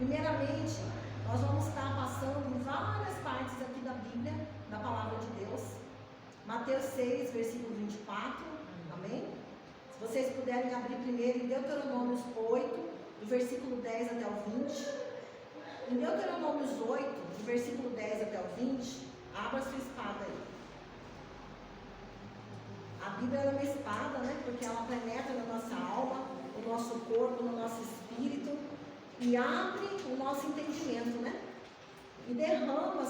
Primeiramente, nós vamos estar passando em várias partes aqui da Bíblia, da Palavra de Deus. Mateus 6, versículo 24, amém? Se vocês puderem abrir primeiro em Deuteronômios 8, do versículo 10 até o 20. Em Deuteronômios 8, do versículo 10 até o 20, abra sua espada aí. A Bíblia é uma espada, né? Porque ela penetra na nossa alma, no nosso corpo, no nosso espírito, e abre o nosso entendimento, né? E derrama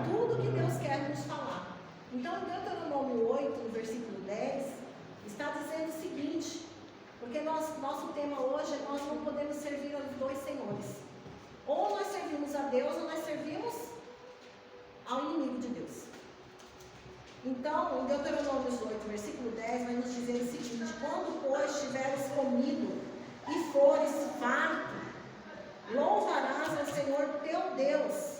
tudo que Deus quer nos falar. Então, em Deuteronômio 8, no versículo 10, está dizendo o seguinte, porque nosso tema hoje é: nós não podemos servir aos dois senhores. Ou nós servimos a Deus, ou nós servimos ao inimigo de Deus. Então, em Deuteronômio 8, versículo 10, vai nos dizer o seguinte: quando, pois, tiveres comido e fores farto, louvarás ao Senhor teu Deus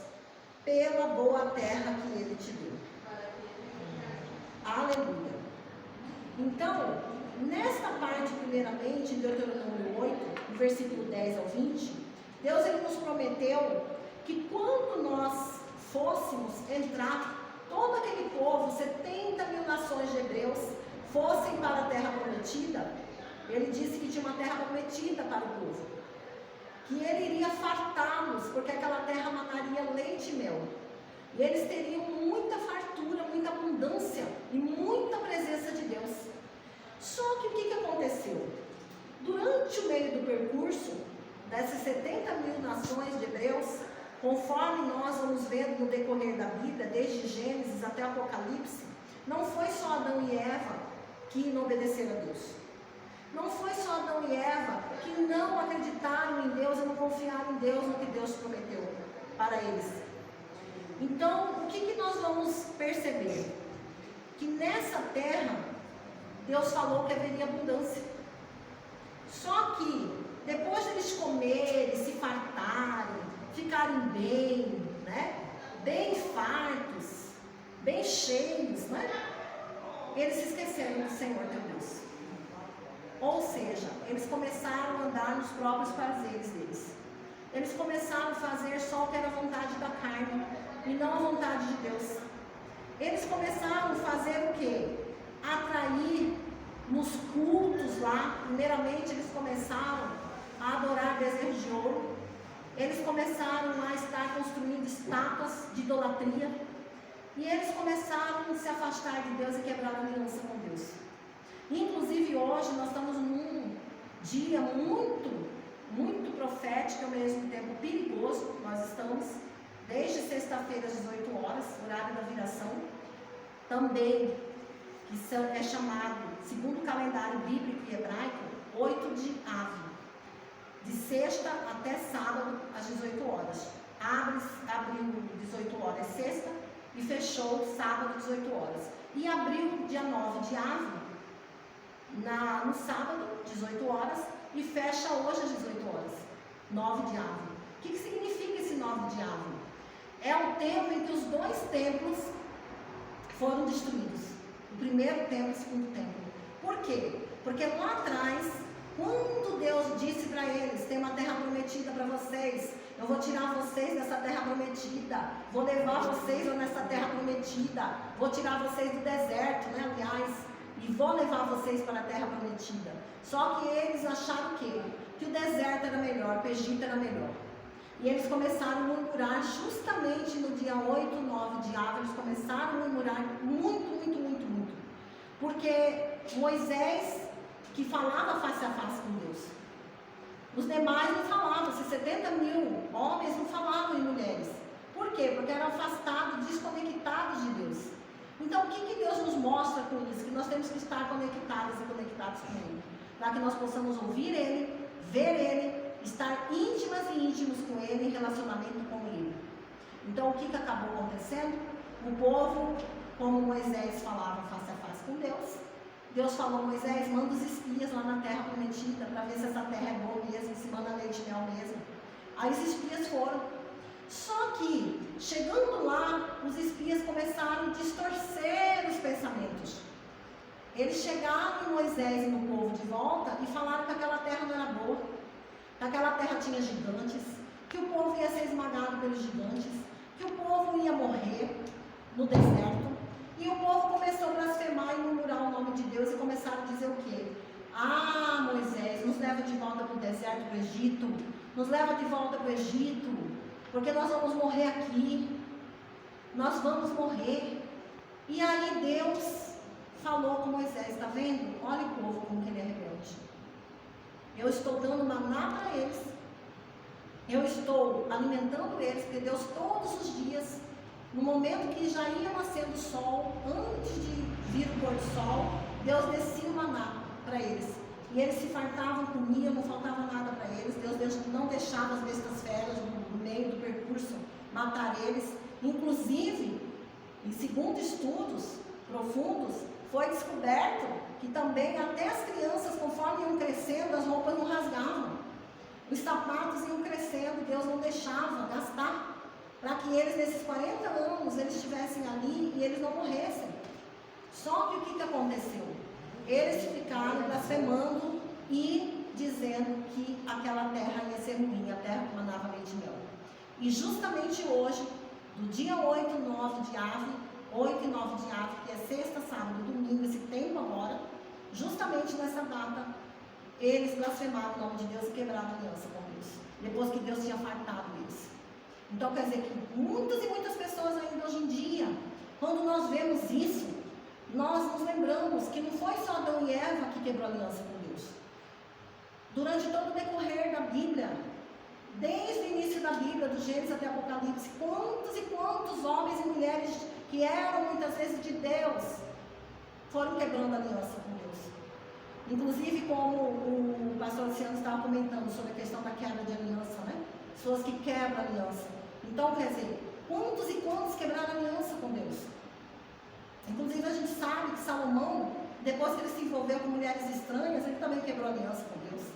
pela boa terra que Ele te deu. Aleluia. Então, nesta parte, primeiramente, em Deuteronômio 8, versículo 10 ao 20, Deus ele nos prometeu que quando nós fôssemos entrar, todo aquele povo, 70 mil nações de hebreus, fossem para a terra prometida, ele disse que tinha uma terra prometida para o povo, que ele iria fartá-los, porque aquela terra manaria leite e mel. E eles teriam muita fartura, muita abundância e muita presença de Deus. Só que o que aconteceu? Durante o meio do percurso dessas 70 mil nações de hebreus, conforme nós vamos vendo no decorrer da Bíblia, desde Gênesis até Apocalipse, não foi só Adão e Eva que não obedeceram a Deus. Não foi só Adão e Eva que não acreditaram em Deus e não confiaram em Deus, no que Deus prometeu para eles. Então, o que nós vamos perceber? Que nessa terra, Deus falou que haveria abundância. Só que, depois de eles comerem, se fartarem, ficarem bem, né? Bem fartos, bem cheios, né? Eles se esqueceram do Senhor teu Deus. Ou seja, eles começaram a andar nos próprios prazeres deles. Eles começaram a fazer só o que era a vontade da carne e não a vontade de Deus. Eles começaram a fazer o quê? Atrair nos cultos lá. Primeiramente eles começaram a adorar bezerros de ouro. Eles começaram a estar construindo estátuas de idolatria. E eles começaram a se afastar de Deus e quebrar a aliança com Deus. Inclusive hoje nós estamos num dia muito profético e ao mesmo tempo perigoso. Nós estamos desde sexta-feira às 18 horas, horário da viração, também, que é chamado, segundo o calendário bíblico e hebraico, 8 de Av, de sexta até sábado às 18 horas. Abriu 18 horas sexta e fechou sábado 18 horas. E abriu dia 9 de Av, no sábado, 18 horas, e fecha hoje às 18 horas, 9 de Av. O que significa esse 9 de Av? É o tempo em que os dois templos foram destruídos. O primeiro templo e o segundo templo. Por quê? Porque lá atrás, quando Deus disse para eles: tem uma terra prometida para vocês, eu vou tirar vocês dessa terra prometida, vou levar vocês nessa terra prometida, vou tirar vocês do deserto, né, aliás, e vou levar vocês para a terra prometida. Só que eles acharam o quê? Que o deserto era melhor, o Egito era melhor. E eles começaram a murmurar justamente no dia 8, 9 de Av, eles começaram a murmurar muito. Porque Moisés, que falava face a face com Deus, os demais não falavam, esses 70 mil homens não falavam e mulheres. Por quê? Porque eram afastados, desconectados de Deus. Então, o que Deus nos mostra com isso? Que nós temos que estar conectados e conectados com Ele, para que nós possamos ouvir Ele, ver Ele, estar íntimas e íntimos com Ele, em relacionamento com Ele. Então, o que acabou acontecendo? O povo, como Moisés falava face a face com Deus, Deus falou: Moisés, manda os espias lá na terra prometida, para ver se essa terra é boa mesmo, se manda leite e mel mesmo. Aí os espias foram. Só que, chegando lá, os espias começaram a distorcer os pensamentos. Eles chegaram em Moisés e no povo de volta e falaram que aquela terra não era boa, que aquela terra tinha gigantes, pelos gigantes, que o povo ia morrer no deserto, e o povo começou a blasfemar e murmurar o nome de Deus e começaram a dizer o quê? Ah, Moisés, nos leva de volta para o deserto, para o Egito, nos leva de volta para o Egito, porque nós vamos morrer aqui, nós vamos morrer. E aí Deus falou com Moisés, está vendo? Olha o povo como que ele é rebelde. Eu estou dando maná para eles, eu estou alimentando eles, porque Deus todos os dias, no momento que já ia nascendo o sol, antes de vir o pôr do sol, Deus descia o maná para eles. E eles se fartavam, comiam, não faltava nada para eles. Deus não deixava as bestas feras no meio do percurso matar eles. Inclusive, e segundo estudos profundos, foi descoberto que também até as crianças, conforme iam crescendo, as roupas não rasgavam. Os sapatos iam crescendo, Deus não deixava gastar, para que eles, nesses 40 anos, eles estivessem ali e eles não morressem. Só que o que aconteceu? Eles ficaram blasfemando e dizendo que aquela terra ia ser ruim, a terra que manava leite e mel. E justamente hoje, do dia 8 e 9 de Ave, 8 e 9 de Ave, que é sexta, sábado, domingo, esse tempo agora, justamente nessa data, eles blasfemaram o nome de Deus e quebraram a aliança com Deus, depois que Deus tinha fartado eles. Então quer dizer que muitas e muitas pessoas ainda hoje em dia, quando nós vemos isso, nós nos lembramos que não foi só Adão e Eva que quebrou a aliança com Deus. Durante todo o decorrer da Bíblia, desde o início da Bíblia, do Gênesis até Apocalipse, quantos e quantos homens e mulheres que eram muitas vezes de Deus, foram quebrando a aliança com Deus. Inclusive, como o pastor Luciano estava comentando sobre a questão da quebra de aliança, né? Pessoas que quebram a aliança. Então, quer dizer, quantos e quantos quebraram a aliança com Deus? Inclusive, a gente sabe que Salomão, depois que ele se envolveu com mulheres estranhas, ele também quebrou a aliança com Deus,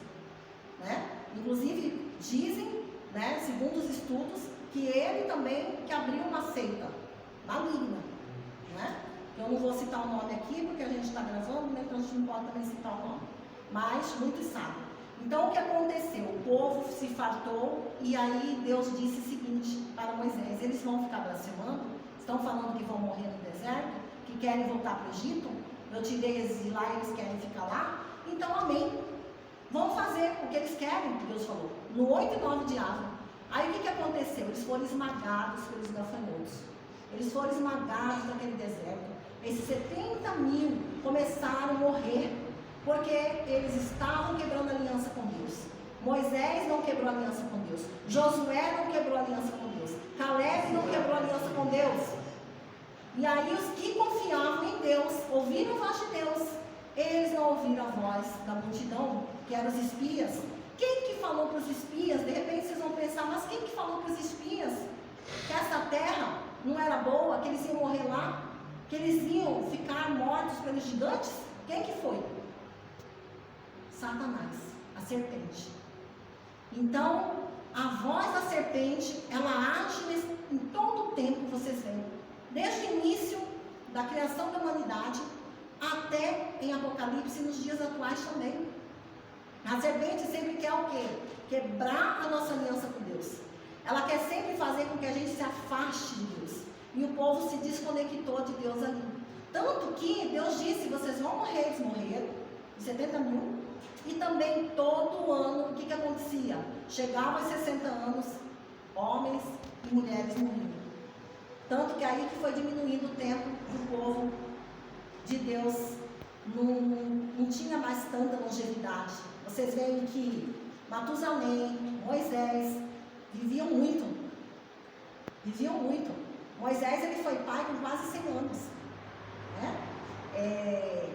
né? Inclusive, dizem, né, segundo os estudos, que ele também que abriu uma seita maligna, né? Eu não vou citar o nome aqui, porque a gente está gravando, né? Então a gente não pode também citar o nome, mas muitos sabem. Então o que aconteceu? O povo se fartou e aí Deus disse o seguinte para Moisés: eles vão ficar blasfemando, estão falando que vão morrer no deserto, que querem voltar para o Egito, eu tirei eles de lá e eles querem ficar lá, então amém, vão fazer o que eles querem, Deus falou, no 8 e 9 de Ave. Aí o que aconteceu? Eles foram esmagados pelos gafanhotos, eles foram esmagados naquele deserto. Esses 70 mil começaram a morrer, porque eles estavam quebrando a aliança com Deus. Moisés não quebrou a aliança com Deus, Josué não quebrou a aliança com Deus, Caleb não quebrou a aliança com Deus. E aí os que confiavam em Deus, ouviram a voz de Deus, eles não ouviram a voz da multidão, que eram os espias. Quem que falou para os espias? De repente vocês vão pensar, mas quem que falou para os espias que essa terra não era boa, que eles iam morrer lá, que eles iam ficar mortos pelos gigantes? Quem que foi? Satanás, a serpente. Então, a voz da serpente, ela age em todo o tempo, vocês veem, desde o início da criação da humanidade até em Apocalipse e nos dias atuais também. A serpente sempre quer o quê? Quebrar a nossa aliança com Deus. Ela quer sempre fazer com que a gente se afaste de Deus. E o povo se desconectou de Deus ali. Tanto que Deus disse: vocês vão morrer. Eles morreram, 70 mil. E também todo ano, o que acontecia? Chegava aos 60 anos, homens e mulheres morriam. Tanto que aí que foi diminuindo o tempo do povo de Deus, não tinha mais tanta longevidade. Vocês veem que Matusalém, Moisés, viviam muito. Moisés, ele foi pai com quase 100 anos, né?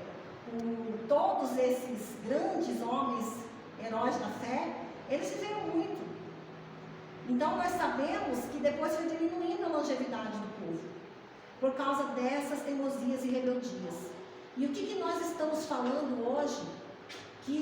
Todos esses grandes homens, heróis da fé, eles viveram muito. Então nós sabemos que depois foi diminuindo a longevidade do povo, por causa dessas teimosias e rebeldias. E o que nós estamos falando hoje? Que